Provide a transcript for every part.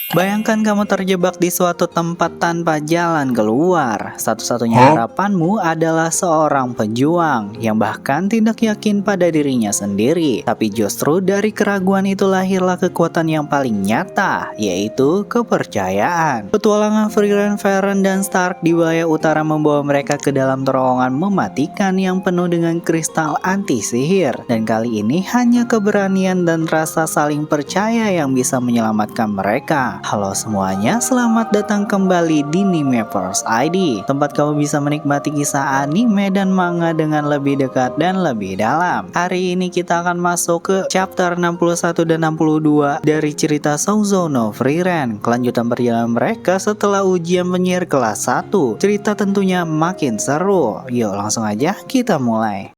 Bayangkan kamu terjebak di suatu tempat tanpa jalan keluar. Satu-satunya harapanmu adalah seorang pejuang yang bahkan tidak yakin pada dirinya sendiri. Tapi justru dari keraguan itu lahirlah kekuatan yang paling nyata, yaitu kepercayaan. Petualangan Freeran, Farron, dan Stark di wilayah utara membawa mereka ke dalam terowongan mematikan yang penuh dengan kristal anti-sihir. Dan kali ini hanya keberanian dan rasa saling percaya yang bisa menyelamatkan mereka. Halo semuanya, selamat datang kembali di Nimepers ID, tempat kamu bisa menikmati kisah anime dan manga dengan lebih dekat dan lebih dalam. Hari ini kita akan masuk ke chapter 61 dan 62 dari cerita Souzo no Frieren, kelanjutan perjalanan mereka setelah ujian penyihir kelas 1. Cerita tentunya makin seru. Yuk langsung aja kita mulai.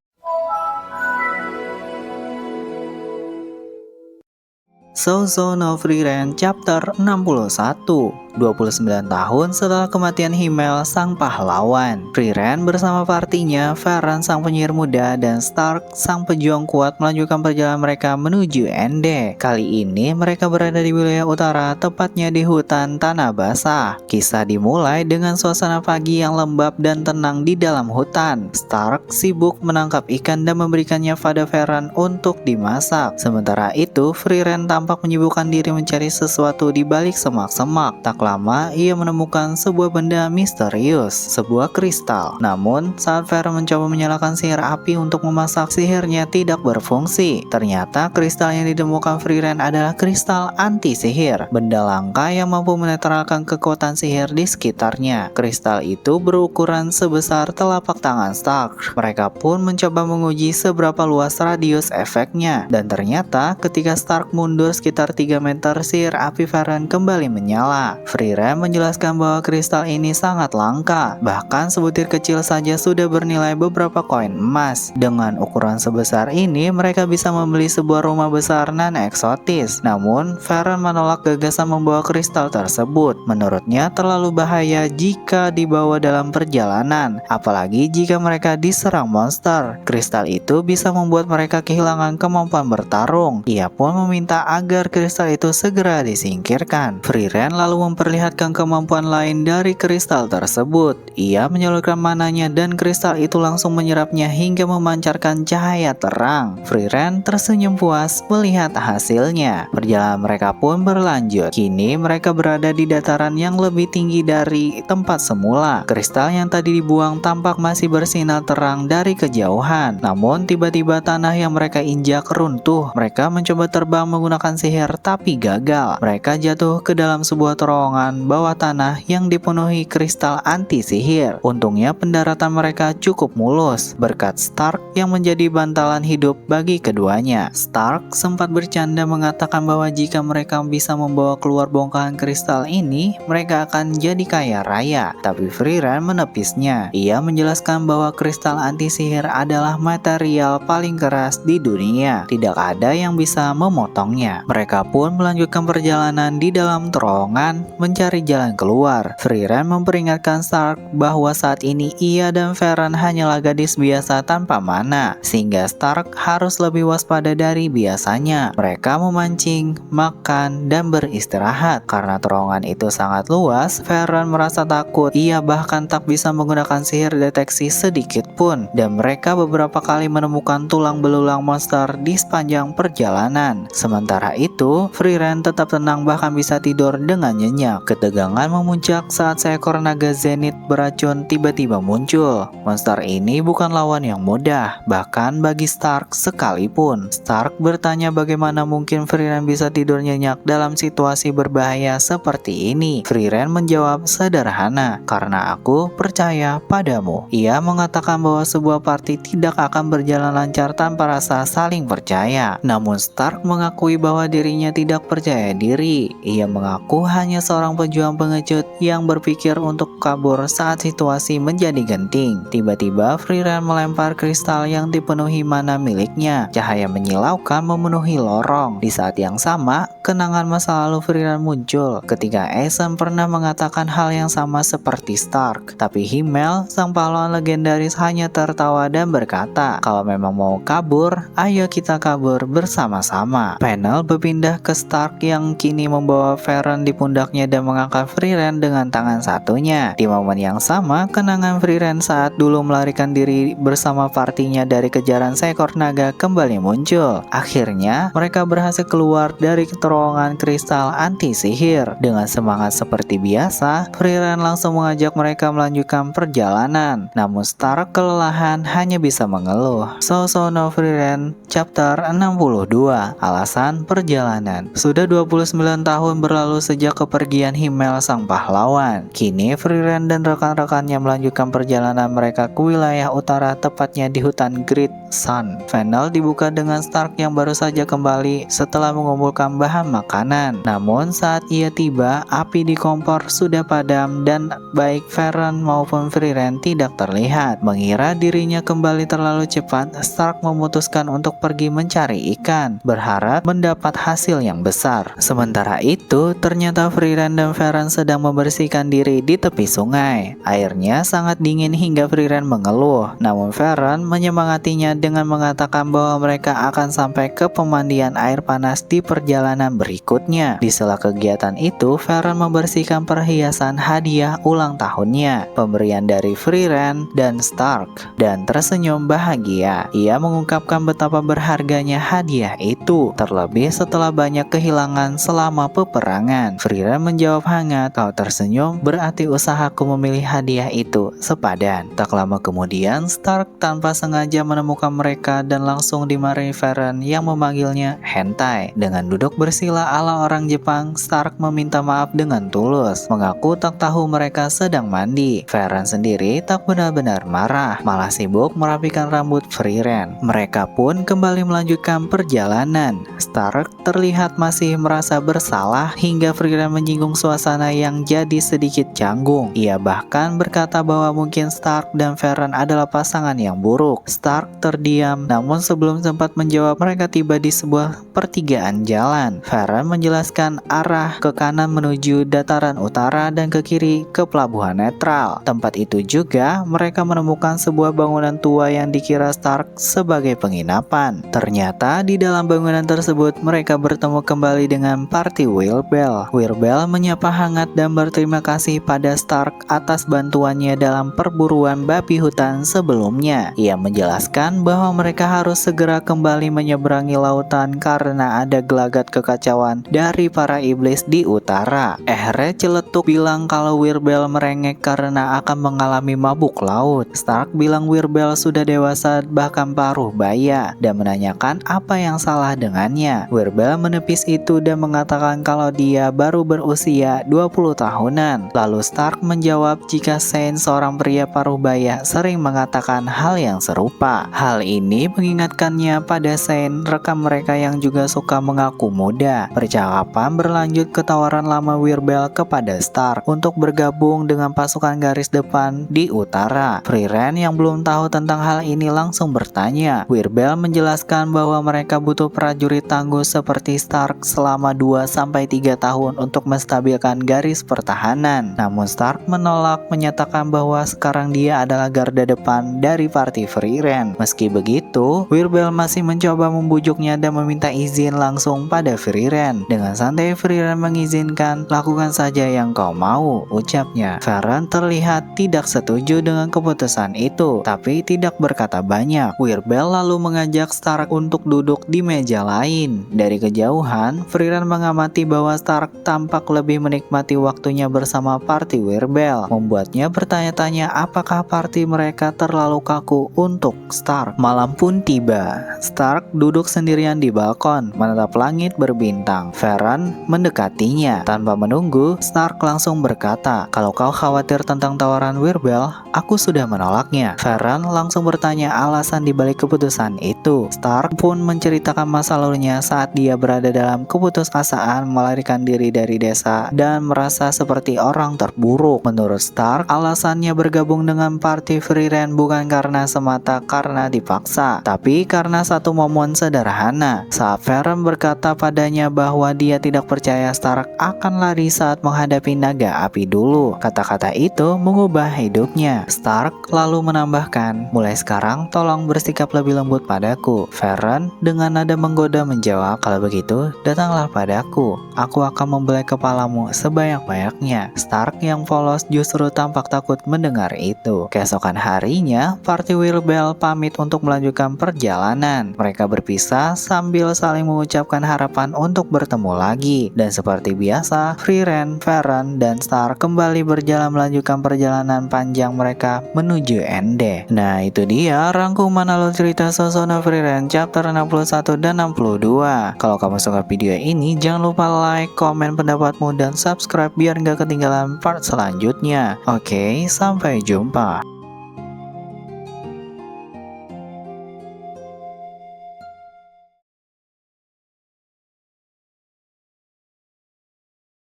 Souzo no Frieren chapter 61. 29 tahun setelah kematian Himmel sang pahlawan, Frieren bersama partinya, Farron sang penyihir muda dan Stark sang pejuang kuat melanjutkan perjalanan mereka menuju Ende. Kali ini mereka berada di wilayah utara, tepatnya di hutan tanah basah. Kisah dimulai dengan suasana pagi yang lembab dan tenang di dalam hutan. Stark sibuk menangkap ikan dan memberikannya pada Farron untuk dimasak. Sementara itu, Frieren tampak menyibukkan diri mencari sesuatu di balik semak-semak. Tak lama ia menemukan sebuah benda misterius, sebuah kristal. Namun saat Farron mencoba menyalakan sihir api untuk memasak, sihirnya tidak berfungsi. Ternyata kristal yang ditemukan Frieren adalah kristal anti sihir, benda langka yang mampu menetralkan kekuatan sihir di sekitarnya. Kristal itu berukuran sebesar telapak tangan Stark. Mereka pun mencoba menguji seberapa luas radius efeknya, dan ternyata ketika Stark mundur sekitar 3 meter, sihir api Farron kembali menyala. Frieren menjelaskan bahwa kristal ini sangat langka, bahkan sebutir kecil saja sudah bernilai beberapa koin emas. Dengan ukuran sebesar ini, mereka bisa membeli sebuah rumah besar nan eksotis. Namun, Farron menolak gagasan membawa kristal tersebut. Menurutnya terlalu bahaya jika dibawa dalam perjalanan, apalagi jika mereka diserang monster. Kristal itu bisa membuat mereka kehilangan kemampuan bertarung. Ia pun meminta agar kristal itu segera disingkirkan. Frieren lalu memperlihatkan kemampuan lain dari kristal tersebut. Ia menyalurkan mananya dan kristal itu langsung menyerapnya hingga memancarkan cahaya terang. Frieren tersenyum puas melihat hasilnya. Perjalanan mereka pun berlanjut. Kini mereka berada di dataran yang lebih tinggi dari tempat semula. Kristal yang tadi dibuang tampak masih bersinar terang dari kejauhan. Namun tiba-tiba tanah yang mereka injak runtuh. Mereka mencoba terbang menggunakan sihir tapi gagal. Mereka jatuh ke dalam sebuah terowongan bawah tanah yang dipenuhi kristal anti sihir. Untungnya pendaratan mereka cukup mulus berkat Stark yang menjadi bantalan hidup bagi keduanya. Stark sempat bercanda mengatakan bahwa jika mereka bisa membawa keluar bongkahan kristal ini, mereka akan jadi kaya raya. Tapi Frieren menepisnya. Ia menjelaskan bahwa kristal anti sihir adalah material paling keras di dunia. Tidak ada yang bisa memotongnya. Mereka pun melanjutkan perjalanan di dalam terowongan mencari jalan keluar. Frieren memperingatkan Stark bahwa saat ini ia dan Farron hanyalah gadis biasa tanpa mana, sehingga Stark harus lebih waspada dari biasanya. Mereka memancing, makan, dan beristirahat. Karena terowongan itu sangat luas, Farron merasa takut. Ia bahkan tak bisa menggunakan sihir deteksi sedikit pun, dan mereka beberapa kali menemukan tulang belulang monster di sepanjang perjalanan. Sementara itu, Frieren tetap tenang bahkan bisa tidur dengan nyenyak. Ketegangan memuncak saat seekor naga zenith beracun tiba-tiba muncul. Monster ini bukan lawan yang mudah, bahkan bagi Stark sekalipun. Stark bertanya bagaimana mungkin Frieren bisa tidur nyenyak dalam situasi berbahaya seperti ini. Frieren menjawab sederhana, "Karena aku percaya padamu." Ia mengatakan bahwa sebuah party tidak akan berjalan lancar tanpa rasa saling percaya. Namun Stark mengakui bahwa dirinya tidak percaya diri. Ia mengaku hanya seorang seorang pejuang pengecut yang berpikir untuk kabur saat situasi menjadi genting. Tiba-tiba Frieren melempar kristal yang dipenuhi mana miliknya. Cahaya menyilaukan memenuhi lorong. Di saat yang sama, kenangan masa lalu Frieren muncul ketika Aizen pernah mengatakan hal yang sama seperti Stark. Tapi Himmel, sang pahlawan legendaris, hanya tertawa dan berkata, "Kalau memang mau kabur, ayo kita kabur bersama-sama." Panel berpindah ke Stark yang kini membawa Frieren di pundaknya dan mengangkat Frieren dengan tangan satunya. Di momen yang sama, kenangan Frieren saat dulu melarikan diri bersama partinya dari kejaran seekor naga kembali muncul. Akhirnya, mereka berhasil keluar dari terowongan kristal anti sihir. Dengan semangat seperti biasa, Frieren langsung mengajak mereka melanjutkan perjalanan. Namun Stark kelelahan hanya bisa mengeluh. So no Frieren, chapter 62. Alasan perjalanan. Sudah 29 tahun berlalu sejak kepergian Himmel sang pahlawan. Kini Frieren dan rekan-rekannya melanjutkan perjalanan mereka ke wilayah utara, tepatnya di hutan Great Sun. Panel dibuka dengan Stark yang baru saja kembali setelah mengumpulkan bahan makanan. Namun saat ia tiba, api di kompor sudah padam dan baik Frieren maupun Frieren tidak terlihat. Mengira dirinya kembali terlalu cepat, Stark memutuskan untuk pergi mencari ikan, berharap mendapat hasil yang besar. Sementara itu, ternyata Frieren dan Frieren sedang membersihkan diri di tepi sungai. Airnya sangat dingin hingga Frieren mengeluh. Namun Frieren menyemangatinya dengan mengatakan bahwa mereka akan sampai ke pemandian air panas di perjalanan berikutnya. Di sela kegiatan itu, Frieren membersihkan perhiasan hadiah ulang tahunnya, pemberian dari Frieren dan Stark, dan tersenyum bahagia. Ia mengungkapkan betapa berharganya hadiah itu, terlebih setelah banyak kehilangan selama peperangan. Frieren menjawab hangat, "Kau tersenyum, berarti usahaku memilih hadiah itu sepadan." Tak lama kemudian, Stark tanpa sengaja menemukan mereka dan langsung dimarahi Frieren yang memanggilnya hentai. Dengan duduk bersila ala orang Jepang, Stark meminta maaf dengan tulus, mengaku tak tahu mereka sedang mandi. Frieren sendiri tak benar-benar marah, malah sibuk merapikan rambut Frieren. Mereka pun kembali melanjutkan perjalanan. Stark terlihat masih merasa bersalah hingga Frieren menyinggung suasana yang jadi sedikit canggung. Ia bahkan berkata bahwa mungkin Stark dan Frieren adalah pasangan yang buruk. Stark terdiam, namun sebelum sempat menjawab, mereka tiba di sebuah pertigaan jalan. Frieren menjelaskan arah ke kanan menuju dataran utara dan ke kiri ke pelabuhan netral. Tempat itu juga mereka menemukan sebuah bangunan tua yang dikira Stark sebagai penginapan. Ternyata di dalam bangunan tersebut mereka bertemu kembali dengan party Wirbel. Wirbel menyapa hangat dan berterima kasih pada Stark atas bantuannya dalam perburuan babi hutan sebelumnya. Ia menjelaskan bahwa mereka harus segera kembali menyeberangi lautan karena ada gelagat kekacauan dari para iblis di utara. Ehre celetuk bilang kalau Wirbel merengek karena akan mengalami mabuk laut. Stark bilang Wirbel sudah dewasa bahkan paruh baya dan menanyakan apa yang salah dengannya. Wirbel menepis itu dan mengatakan kalau dia baru berusia 20 tahunan. Lalu Stark menjawab jika Shane, seorang pria paruh baya, sering mengatakan hal yang serupa. Hal ini mengingatkannya pada Shane, rekan mereka yang juga suka mengaku muda. Percakapan berlanjut ke tawaran lama Wirbel kepada Stark untuk bergabung dengan pasukan garis depan di utara. Frieren yang belum tahu tentang hal ini langsung bertanya. Wirbel menjelaskan bahwa mereka butuh prajurit tangguh seperti Stark selama 2-3 tahun untuk menstabilkan garis pertahanan. Namun Stark menolak, menyatakan bahwa sekarang dia adalah garda depan dari parti Frieren. Meski begitu, Wirbel masih mencoba membujuknya dan meminta izin langsung pada Frieren. Dengan santai Frieren mengizinkan, "Lakukan saja yang kau mau," ucapnya. Frieren terlihat tidak setuju dengan keputusan itu, tapi tidak berkata banyak. Wirbel lalu mengajak Stark untuk duduk di meja lain. Dari kejauhan, Frieren mengamati bahwa Stark tampak lebih menikmati waktunya bersama parti Wirbel, membuatnya bertanya-tanya apakah parti mereka terlalu kaku untuk Stark. Malam pun tiba. Stark duduk sendirian di balkon, menatap langit berbintang. Frieren mendekatinya. Tanpa menunggu, Stark langsung berkata, "Kalau kau khawatir tentang tawaran Wirbel, aku sudah menolaknya." Frieren langsung bertanya alasan dibalik keputusan itu. Stark pun menceritakan masa lalunya saat dia berada dalam keputusasaan melarikan diri dari desa biasa dan merasa seperti orang terburuk. Menurut Stark, alasannya bergabung dengan party Frieren bukan karena semata karena dipaksa, tapi karena satu momen sederhana saat Veron berkata padanya bahwa dia tidak percaya Stark akan lari saat menghadapi naga api dulu. Kata-kata itu mengubah hidupnya. Stark lalu menambahkan, mulai sekarang tolong bersikap lebih lembut padaku. Veron dengan nada menggoda menjawab, kalau begitu datanglah padaku. Aku akan membelai kepalamu sebanyak-banyaknya. Stark yang polos justru tampak takut mendengar itu. Keesokan harinya, party Wilbell pamit untuk melanjutkan perjalanan. Mereka berpisah sambil saling mengucapkan harapan untuk bertemu lagi. Dan seperti biasa, Frieren, Veron, dan Stark kembali berjalan melanjutkan perjalanan panjang mereka menuju Ende. Nah, itu dia rangkuman alur cerita Sozone of Frieren chapter 61 dan 62. Kalau kamu suka video ini, jangan lupa like, komen pendapatmu, dan subscribe biar nggak ketinggalan part selanjutnya. Oke, sampai jumpa.